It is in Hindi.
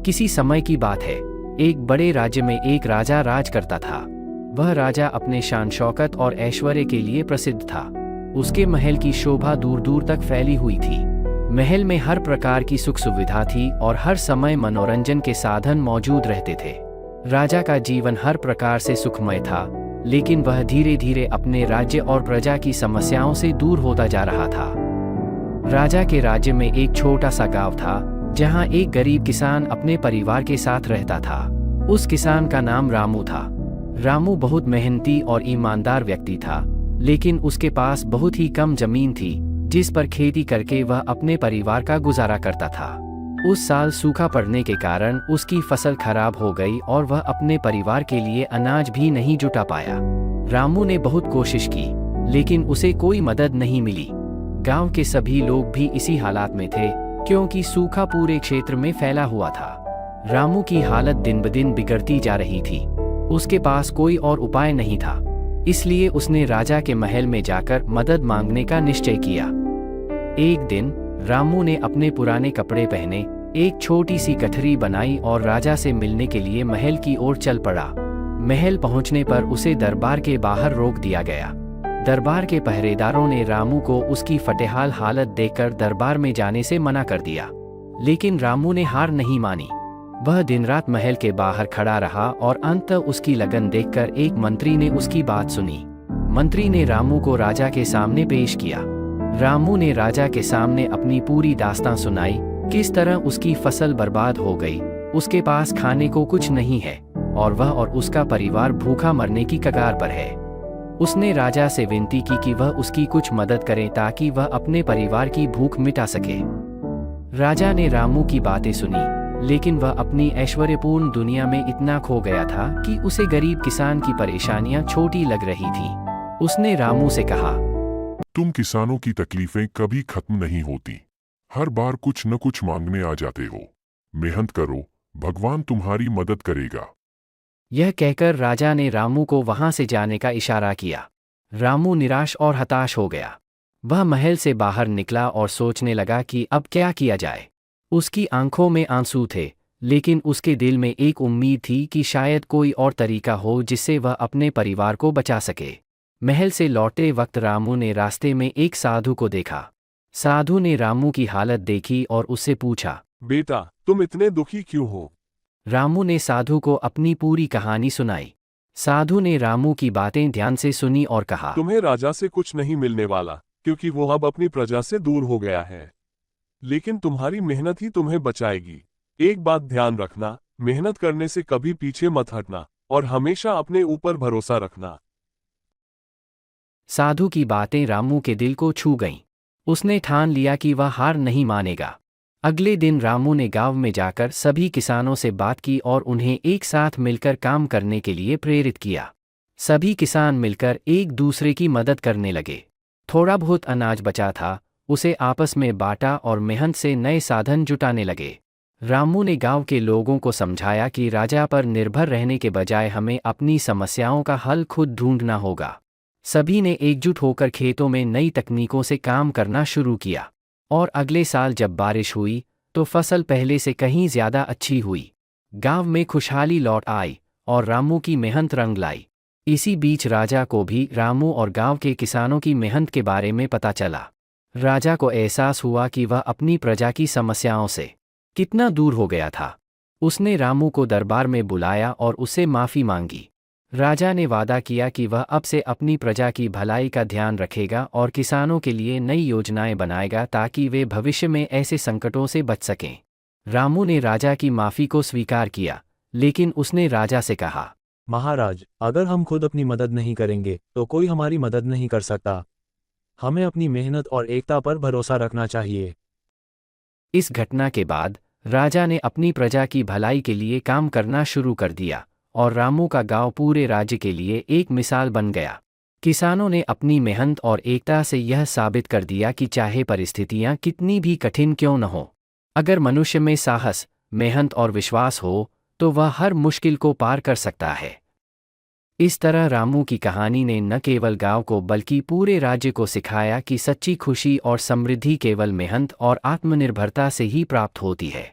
किसी समय की बात है, एक बड़े राज्य में एक राजा राज करता था। वह राजा अपने शान शौकत और ऐश्वर्य के लिए प्रसिद्ध था। उसके महल की शोभा दूर दूर तक फैली हुई थी। महल में हर प्रकार की सुख सुविधा थी और हर समय मनोरंजन के साधन मौजूद रहते थे। राजा का जीवन हर प्रकार से सुखमय था, लेकिन वह धीरे धीरे अपने राज्य और प्रजा की समस्याओं से दूर होता जा रहा था। राजा के राज्य में एक छोटा सा गांव था, जहां एक गरीब किसान अपने परिवार के साथ रहता था। उस किसान का नाम रामू था। रामू बहुत मेहनती और ईमानदार व्यक्ति था, लेकिन उसके पास बहुत ही कम जमीन थी, जिस पर खेती करके वह अपने परिवार का गुजारा करता था। उस साल सूखा पड़ने के कारण उसकी फसल खराब हो गई और वह अपने परिवार के लिए अनाज भी नहीं जुटा पाया। रामू ने बहुत कोशिश की, लेकिन उसे कोई मदद नहीं मिली। गांव के सभी लोग भी इसी हालात में थे, क्योंकि सूखा पूरे क्षेत्र में फैला हुआ था। रामू की हालत दिन ब दिन बिगड़ती जा रही थी। उसके पास कोई और उपाय नहीं था, इसलिए उसने राजा के महल में जाकर मदद मांगने का निश्चय किया। एक दिन रामू ने अपने पुराने कपड़े पहने, एक छोटी सी गठरी बनाई और राजा से मिलने के लिए महल की ओर चल पड़ा। महल पहुंचने पर उसे दरबार के बाहर रोक दिया गया। दरबार के पहरेदारों ने रामू को उसकी फटेहाल हालत देखकर दरबार में जाने से मना कर दिया, लेकिन रामू ने हार नहीं मानी। वह दिन रात महल के बाहर खड़ा रहा और अंततः उसकी लगन देखकर एक मंत्री ने उसकी बात सुनी। मंत्री ने रामू को राजा के सामने पेश किया। रामू ने राजा के सामने अपनी पूरी दास्तां सुनाई, किस तरह उसकी फसल बर्बाद हो गई, उसके पास खाने को कुछ नहीं है और वह और उसका परिवार भूखा मरने की कगार पर है। उसने राजा से विनती की कि वह उसकी कुछ मदद करें ताकि वह अपने परिवार की भूख मिटा सके। राजा ने रामू की बातें सुनी, लेकिन वह अपनी ऐश्वर्यपूर्ण दुनिया में इतना खो गया था कि उसे गरीब किसान की परेशानियां छोटी लग रही थीं। उसने रामू से कहा, तुम किसानों की तकलीफें कभी खत्म नहीं होती। हर बार कुछ न कुछ मांगने आ जाते हो। मेहनत करो, भगवान तुम्हारी मदद करेगा। यह कहकर राजा ने रामू को वहां से जाने का इशारा किया। रामू निराश और हताश हो गया। वह महल से बाहर निकला और सोचने लगा कि अब क्या किया जाए। उसकी आंखों में आंसू थे, लेकिन उसके दिल में एक उम्मीद थी कि शायद कोई और तरीका हो जिससे वह अपने परिवार को बचा सके। महल से लौटते वक्त रामू ने रास्ते में एक साधु को देखा। साधु ने रामू की हालत देखी और उससे पूछा, बेटा, तुम इतने दुखी क्यों हो? रामू ने साधु को अपनी पूरी कहानी सुनाई। साधु ने रामू की बातें ध्यान से सुनी और कहा, तुम्हें राजा से कुछ नहीं मिलने वाला, क्योंकि वो अब अपनी प्रजा से दूर हो गया है। लेकिन तुम्हारी मेहनत ही तुम्हें बचाएगी। एक बात ध्यान रखना, मेहनत करने से कभी पीछे मत हटना और हमेशा अपने ऊपर भरोसा रखना। साधु की बातें रामू के दिल को छू गईं। उसने ठान लिया कि वह हार नहीं मानेगा। अगले दिन रामू ने गांव में जाकर सभी किसानों से बात की और उन्हें एक साथ मिलकर काम करने के लिए प्रेरित किया। सभी किसान मिलकर एक दूसरे की मदद करने लगे। थोड़ा बहुत अनाज बचा था, उसे आपस में बांटा और मेहनत से नए साधन जुटाने लगे। रामू ने गांव के लोगों को समझाया कि राजा पर निर्भर रहने के बजाय हमें अपनी समस्याओं का हल खुद ढूंढना होगा। सभी ने एकजुट होकर खेतों में नई तकनीकों से काम करना शुरू किया और अगले साल जब बारिश हुई तो फसल पहले से कहीं ज्यादा अच्छी हुई। गांव में खुशहाली लौट आई और रामू की मेहनत रंग लाई। इसी बीच राजा को भी रामू और गांव के किसानों की मेहनत के बारे में पता चला। राजा को एहसास हुआ कि वह अपनी प्रजा की समस्याओं से कितना दूर हो गया था। उसने रामू को दरबार में बुलाया और उससे माफ़ी मांगी। राजा ने वादा किया कि वह अब से अपनी प्रजा की भलाई का ध्यान रखेगा और किसानों के लिए नई योजनाएं बनाएगा ताकि वे भविष्य में ऐसे संकटों से बच सकें। रामू ने राजा की माफ़ी को स्वीकार किया, लेकिन उसने राजा से कहा, महाराज, अगर हम खुद अपनी मदद नहीं करेंगे तो कोई हमारी मदद नहीं कर सकता। हमें अपनी मेहनत और एकता पर भरोसा रखना चाहिए। इस घटना के बाद राजा ने अपनी प्रजा की भलाई के लिए काम करना शुरू कर दिया और रामू का गांव पूरे राज्य के लिए एक मिसाल बन गया। किसानों ने अपनी मेहनत और एकता से यह साबित कर दिया कि चाहे परिस्थितियां कितनी भी कठिन क्यों न हो, अगर मनुष्य में साहस, मेहनत और विश्वास हो तो वह हर मुश्किल को पार कर सकता है। इस तरह रामू की कहानी ने न केवल गांव को बल्कि पूरे राज्य को सिखाया कि सच्ची खुशी और समृद्धि केवल मेहनत और आत्मनिर्भरता से ही प्राप्त होती है।